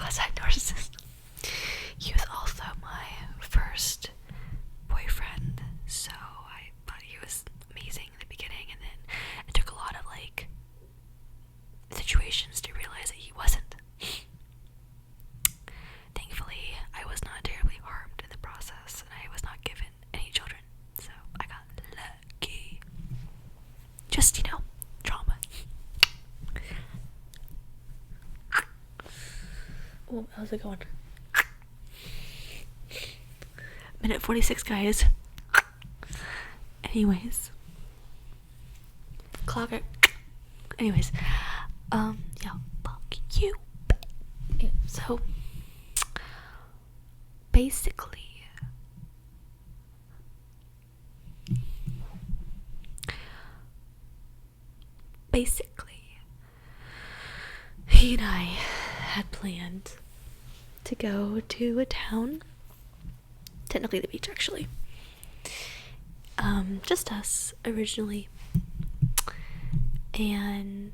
classified narcissist. He was also my first boyfriend, so I thought he was amazing in the beginning, and then it took a lot of like situations to realize that he wasn't. Thankfully, I was not terribly harmed in the process, and I was not given any children, so I got lucky. Just, trauma. Oh, how's it going? Minute 46, guys. Anyways. Clock it. Anyways. Yeah, fuck you. Yeah, so, basically, he and I had planned to go to a town, technically the beach actually, just us originally, and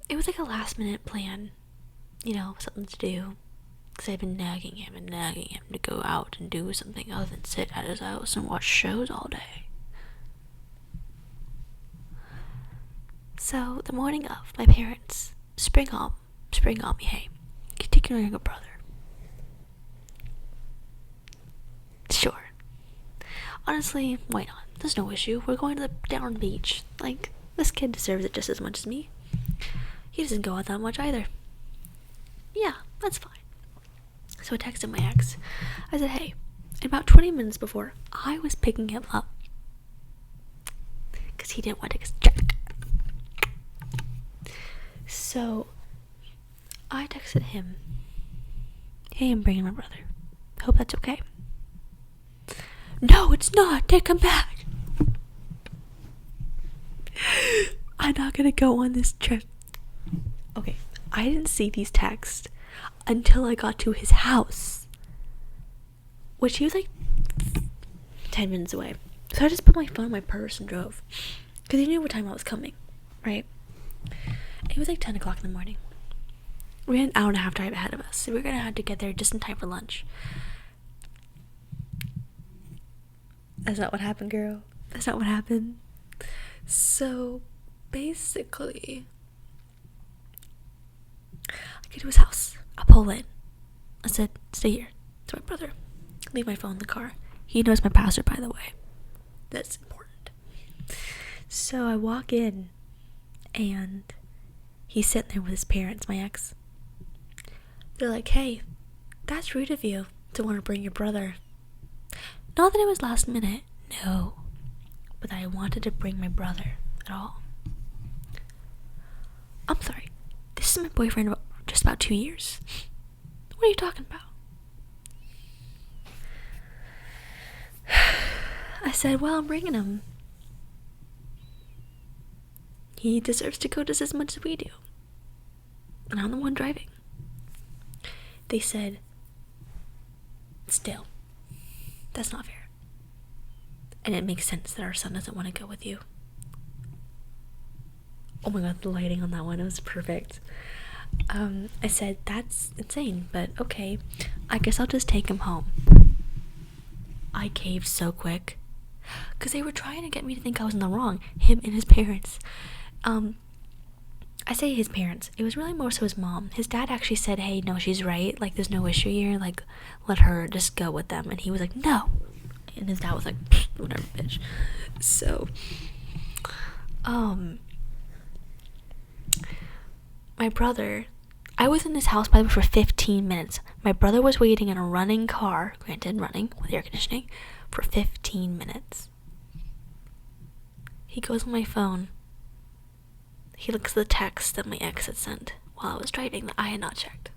it was like a last minute plan, something to do, because I've been nagging him to go out and do something other than sit at his house and watch shows all day. So the morning of, my parents spring on me, hey, you take your younger brother. Sure. Honestly, why not? There's no issue. We're going to the down beach. Like, this kid deserves it just as much as me. He doesn't go out that much either. Yeah, that's fine. So I texted my ex. I said, hey, and about 20 minutes before, I was picking him up, because he didn't want to take his check. So I texted him, hey, I'm bringing my brother. Hope that's okay. No, it's not. Take him back. I'm not gonna go on this trip. Okay, I didn't see these texts until I got to his house, which he was like 10 minutes away. So I just put my phone in my purse and drove, because he knew what time I was coming, right? It was like 10 o'clock in the morning. We had an hour and a half drive ahead of us, so we were gonna have to get there just in time for lunch. That's not what happened, girl. That's not what happened. So, basically, I get to his house. I pull in. I said, stay here. To my brother. Leave my phone in the car. He knows my password, by the way. That's important. So, I walk in, and he's sitting there with his parents, my ex. They're like, hey, that's rude of you to want to bring your brother. Not that it was last minute, no, but that I wanted to bring my brother at all. I'm sorry, this is my boyfriend of just about 2 years. What are you talking about? I said, well, I'm bringing him. He deserves to go just as much as we do. And I'm the one driving. They said, still, that's not fair. And it makes sense that our son doesn't want to go with you. Oh my god, the lighting on that one was perfect. I said, that's insane, but okay, I guess I'll just take him home. I caved so quick, because they were trying to get me to think I was in the wrong, him and his parents. I say his parents, it was really more so his mom. His dad actually said, hey, no, she's right, like, there's no issue here, like, let her just go with them. And he was like, no. And his dad was like, whatever, bitch. So, my brother, I was in his house probably for 15 minutes. My brother was waiting in a running car, granted running with air conditioning, for 15 minutes. He goes on my phone. He looks at the text that my ex had sent while I was driving that I had not checked.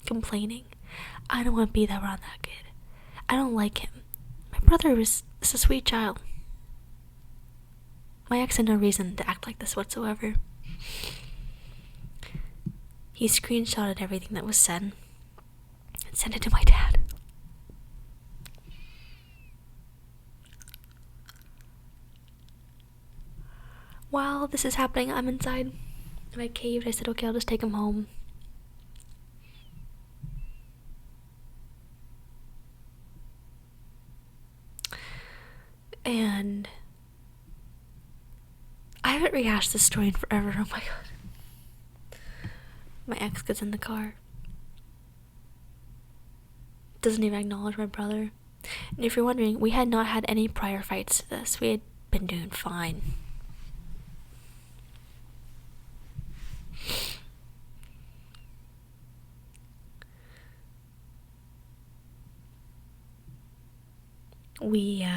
Complaining. I don't want to be around that kid. I don't like him. My brother is a sweet child. My ex had no reason to act like this whatsoever. He screenshotted everything that was said and sent it to my dad. While this is happening, I'm inside, and I caved. I said, okay, I'll just take him home. And I haven't rehashed this story in forever. Oh my god. My ex gets in the car. Doesn't even acknowledge my brother. And if you're wondering, we had not had any prior fights to this. We had been doing fine. We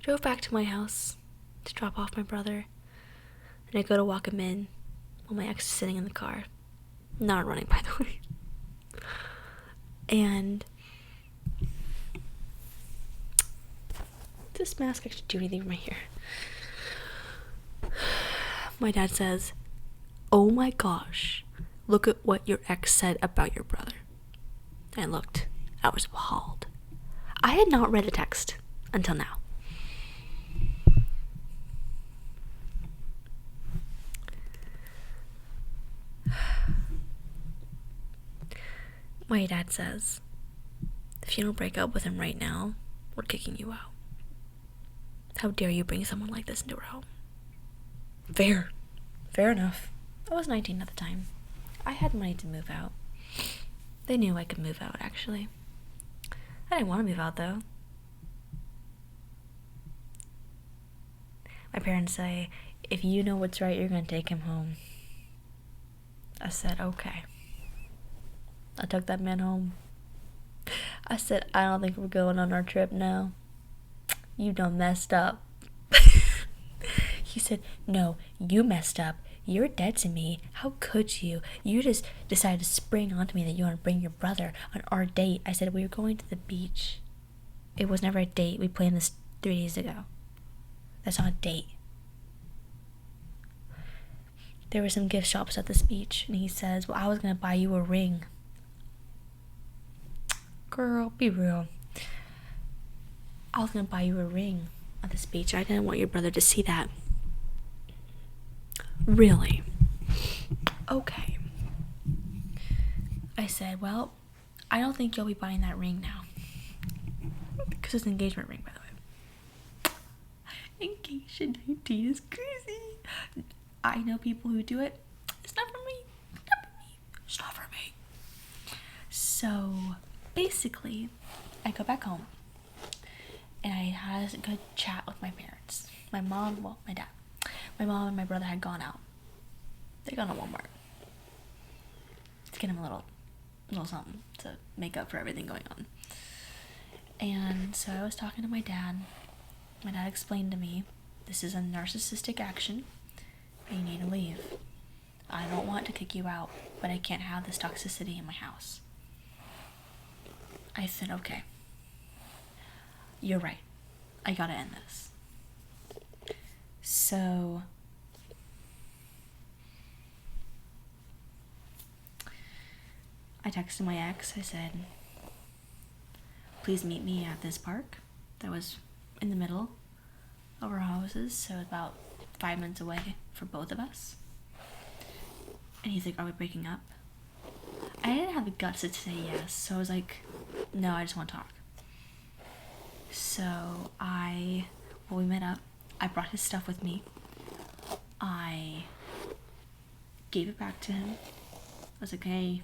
drove back to my house to drop off my brother. And I go to walk him in while my ex is sitting in the car. Not running, by the way. And does this mask actually do anything for my hair? My dad says, "Oh my gosh, look at what your ex said about your brother." And I looked. I was appalled. I had not read the text until now. My dad says, "If you don't break up with him right now, we're kicking you out. How dare you bring someone like this into our home?" Fair enough. I was 19 at the time. I had money to move out. They knew I could move out, actually. I didn't want to move out, though. My parents say, "If you know what's right, you're going to take him home." I said, okay. I took that man home. I said, "I don't think we're going on our trip now. You done messed up." He said, "No, you messed up. You're dead to me. How could you? You just decided to spring onto me that you want to bring your brother on our date." I said, "We were going to the beach. It was never a date. We planned this 3 days ago. That's not a date." There were some gift shops at this beach, and he says, "Well, I was going to buy you a ring." Girl, be real. I was going to buy you a ring at this beach. I didn't want your brother to see that. Really? Okay. I said, "Well, I don't think you'll be buying that ring now." Because it's an engagement ring, by the way. Engagement 19 is crazy. I know people who do it. It's not for me. It's not for me. So, basically, I go back home. And I had a good chat with my parents. My dad. My mom and my brother had gone out. They'd gone to Walmart to get him a little something to make up for everything going on. And so I was talking to my dad. My dad explained to me, "This is a narcissistic action. You need to leave. I don't want to kick you out, but I can't have this toxicity in my house." I said, "Okay. You're right. I gotta end this." So I texted my ex. I said, "Please meet me at this park." That was in the middle of our houses, so about 5 minutes away for both of us. And he's like, "Are we breaking up?" I didn't have the guts to say yes, so I was like, "No, I just want to talk." So we met up. I brought his stuff with me. I gave it back to him. I was like, "Hey,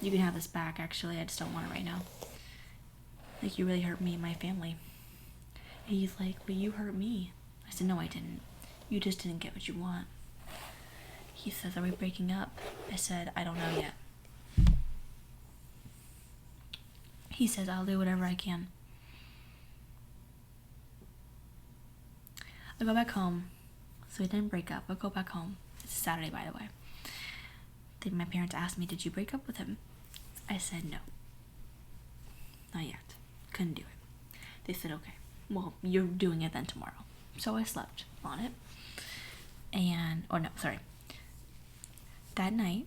you can have this back, actually. I just don't want it right now. Like, you really hurt me and my family." And he's like, "Well, you hurt me." I said, "No, I didn't. You just didn't get what you want." He says, "Are we breaking up?" I said, "I don't know yet." He says, "I'll do whatever I can." I go back home. So we didn't break up. I go back home. It's Saturday, by the way. Then my parents asked me, "Did you break up with him?" I said, "No. Not yet. Couldn't do it." They said, "Okay, well, you're doing it then tomorrow." So I slept on it. That night,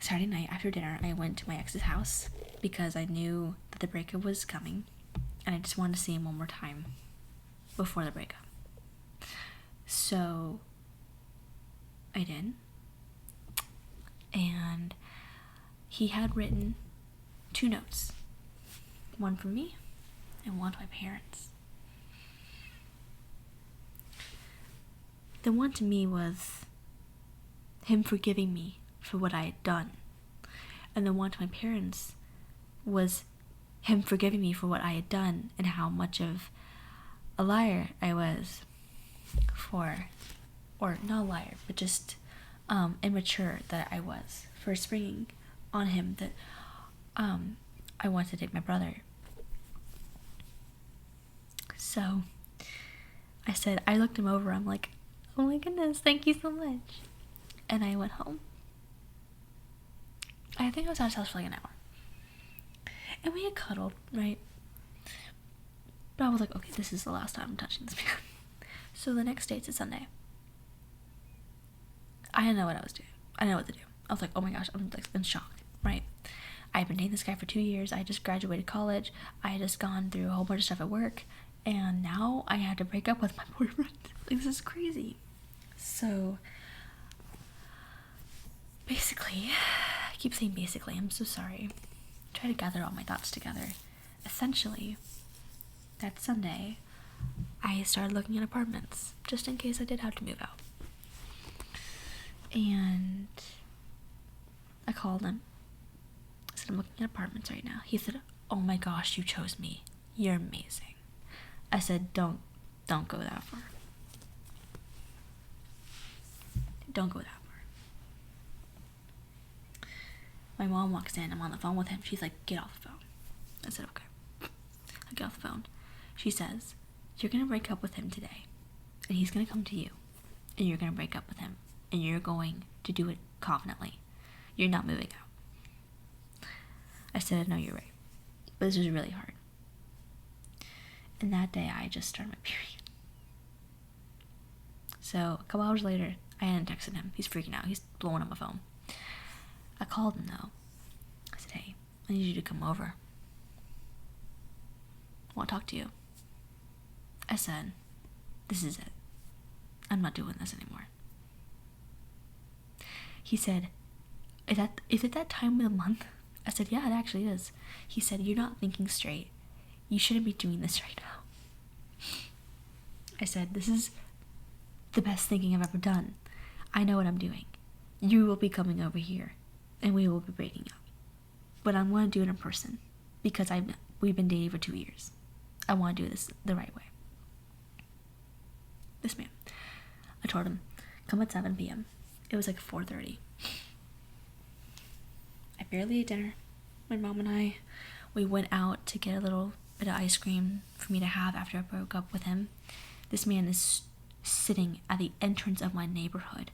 Saturday night after dinner, I went to my ex's house because I knew that the breakup was coming and I just wanted to see him one more time before the breakup. So I did. And he had written 2 notes. One for me and one to my parents. The one to me was him forgiving me for what I had done. And the one to my parents was him forgiving me for what I had done and how much of a liar I was or not a liar, but just immature that I was for springing on him that I wanted to date my brother. So I said, I looked him over, I'm like, oh my goodness, thank you so much. And I went home. I think I was at his house for like an hour. And we had cuddled, right? But I was like, okay, this is the last time I'm touching this man. So the next day, it's a Sunday. I didn't know what I was doing. I didn't know what to do. I was like, oh my gosh, I'm like in shock, right? I had been dating this guy for 2 years. I just graduated college. I had just gone through a whole bunch of stuff at work. And now I had to break up with my boyfriend. Like, this is crazy. So, basically, I keep saying basically, I'm so sorry. Try to gather all my thoughts together. Essentially, that Sunday, I started looking at apartments, just in case I did have to move out. And I called him. I said, I'm looking at apartments right now. He said, oh my gosh, you chose me. You're amazing. I said, don't go that far. Don't go that far. My mom walks in. I'm on the phone with him. She's like, get off the phone. I said, okay. I get off the phone. She says, you're going to break up with him today. And he's going to come to you. And you're going to break up with him. And you're going to do it confidently. You're not moving out. I said, no, you're right. But this was really hard. And that day, I just started my period. So, a couple hours later, I hadn't texted him. He's freaking out. He's blowing up my phone. I called him, though. I said, hey, I need you to come over. I want to talk to you. I said, this is it. I'm not doing this anymore. He said, is it that time of the month? I said, yeah, it actually is. He said, you're not thinking straight. You shouldn't be doing this right now. I said, this is the best thinking I've ever done. I know what I'm doing. You will be coming over here, and we will be breaking up. But I want to do it in person, because we've been dating for 2 years. I want to do this the right way. This man. I told him, come at 7 p.m. It was like 4:30. I barely ate dinner. My mom and we went out to get a little bit of ice cream for me to have after I broke up with him. This man is sitting at the entrance of my neighborhood,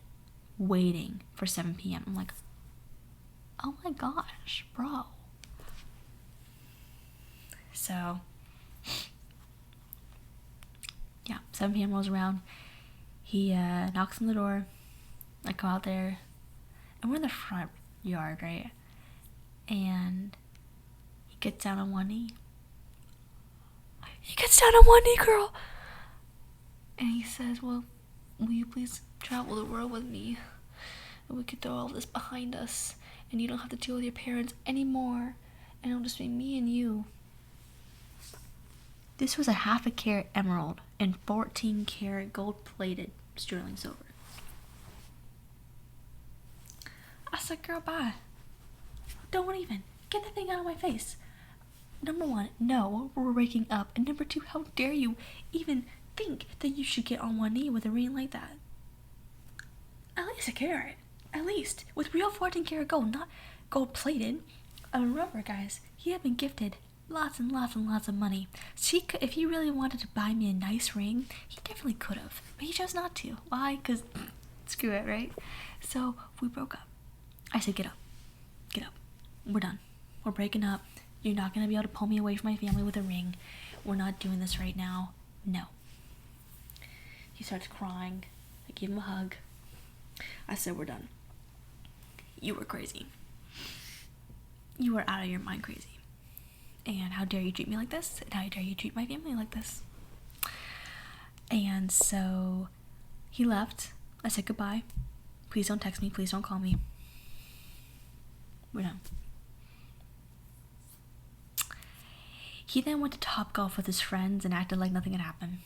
waiting for 7 p.m. I'm like, oh my gosh, bro. So, yeah, 7 p.m. rolls around. He knocks on the door. I go out there, and we're in the front yard, right? And he gets down on one knee. He gets down on one knee, girl. And he says, well, will you please travel the world with me? And we could throw all this behind us. And you don't have to deal with your parents anymore. And it'll just be me and you. This was a 0.5 carat emerald and 14 karat gold-plated sterling silver. I said, girl, bye. Don't even. Get that thing out of my face. Number one, no, we're breaking up. And number two, how dare you even think that you should get on one knee with a ring like that? At least a carat. At least. With real 14 karat gold, not gold-plated. Remember, guys, he had been gifted lots and lots and lots of money. So if he really wanted to buy me a nice ring, he definitely could have. But he chose not to. Why? Because screw it, right? So we broke up. I said, get up. Get up. We're done. We're breaking up. You're not going to be able to pull me away from my family with a ring. We're not doing this right now. No. He starts crying. I give him a hug. I said, we're done. You were crazy. You were out of your mind crazy. And how dare you treat me like this? And how dare you treat my family like this? And so he left. I said goodbye. Please don't text me. Please don't call me. We're done. He then went to Topgolf with his friends and acted like nothing had happened.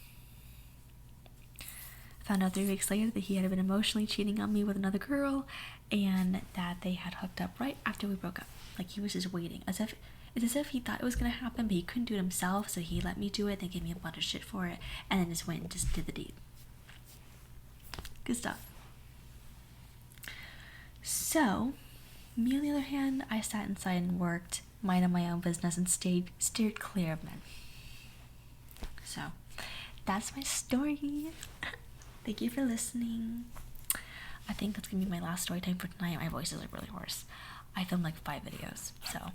found out 3 weeks later that he had been emotionally cheating on me with another girl, and that they had hooked up right after we broke up. Like, he was just waiting, it's as if he thought it was gonna happen, but he couldn't do it himself, so he let me do it, then gave me a bunch of shit for it, and then just went and just did the deed. Good stuff. So, me on the other hand, I sat inside and worked, minded my own business, and steered clear of men. So, that's my story. Thank you for listening. I think that's gonna be my last story time for tonight. My voice is like really hoarse. I filmed like 5 videos, so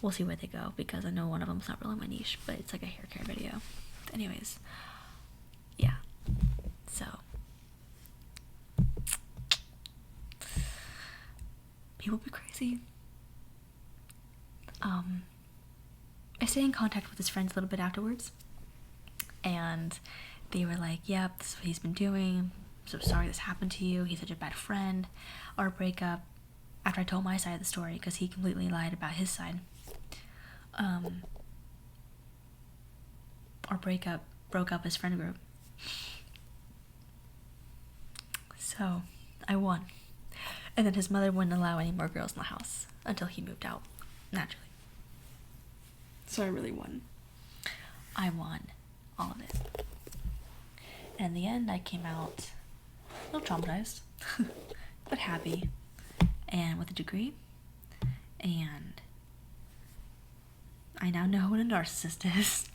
we'll see where they go, because I know one of them's not really my niche, but it's like a hair care video. But anyways, yeah. So, people be crazy. I stayed in contact with his friends a little bit afterwards, and they were like, yep, this is what he's been doing. So sorry this happened to you. He's such a bad friend. Our breakup, after I told my side of the story, because he completely lied about his side, our breakup broke up his friend group. So I won. And then his mother wouldn't allow any more girls in the house until he moved out, naturally. So I really won. I won all of it. And in the end, I came out a little traumatized, but happy, and with a degree. And I now know what a narcissist is.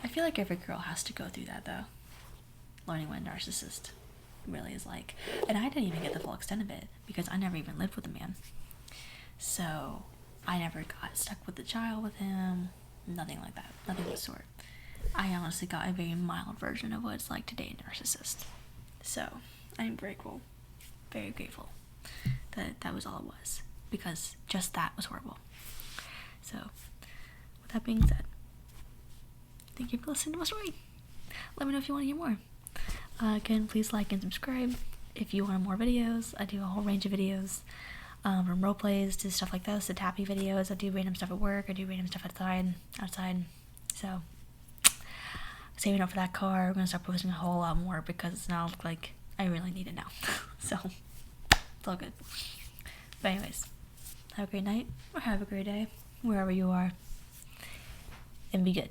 I feel like every girl has to go through that, though. Learning what a narcissist really is like. And I didn't even get the full extent of it, because I never even lived with a man. So I never got stuck with the child with him. Nothing like that. Nothing of the sort. I honestly got a very mild version of what it's like to date a narcissist. So I'm grateful. Very grateful that that was all it was, because just that was horrible. So with that being said, thank you for listening to my story. Let me know if you want to hear more. Again, please like and subscribe if you want more videos. I do a whole range of videos, from role plays to stuff like this, to tappy videos. I do random stuff at work. I do random stuff outside. So saving up for that car. I'm gonna start posting a whole lot more, because it's now like I really need it now. So it's all good. But anyways, have a great night or have a great day wherever you are, and be good.